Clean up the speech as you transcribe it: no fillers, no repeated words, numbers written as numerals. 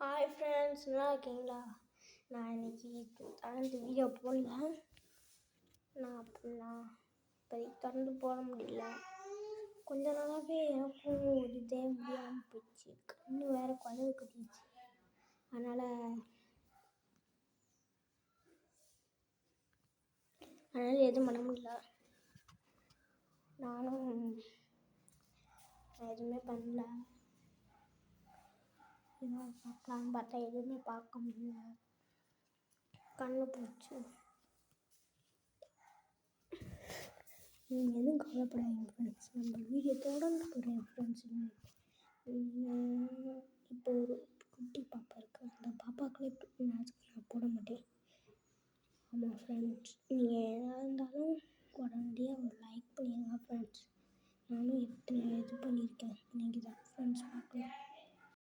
Hi friends, நல்லா இருக்கீங்களா? நான் இன்னைக்கு தொடர்ந்து வீடியோ போடல. நான் தொடர்ந்து போட முடியல. கொஞ்ச நாளாகவே எனக்கும் ஒரு இதே முடியாமல் போயிடுச்சு. கண்ணு வேறு குழந்தை கட்டிடுச்சு. அதனால் எதுவும் பண்ண முடியல. நானும் எதுவுமே பண்ணல. என்ன பார்க்கலான்னு பார்த்தா எதுவுமே பார்க்க முடியல. கண்ணு போச்சு. நீங்கள் எதுவும் கவலைப்படாதீங்க ஃப்ரெண்ட்ஸ். நம்ம வீடியோ தொடர்ந்து போடுறேன் ஃப்ரெண்ட்ஸ். இப்போ ஒரு குட்டி பாப்பா இருக்குது. அந்த பாப்பாவுக்குள்ளே நான் போட மாட்டேன். ஆமாம் ஃப்ரெண்ட்ஸ், நீங்கள் எதாக இருந்தாலும் உடனடியாக ஒரு லைக் பண்ணிடுங்க ஃப்ரெண்ட்ஸ். நானும் இது பண்ணியிருக்கேன். நீங்கள் தான் ஃப்ரெண்ட்ஸ் பார்க்கலாம்.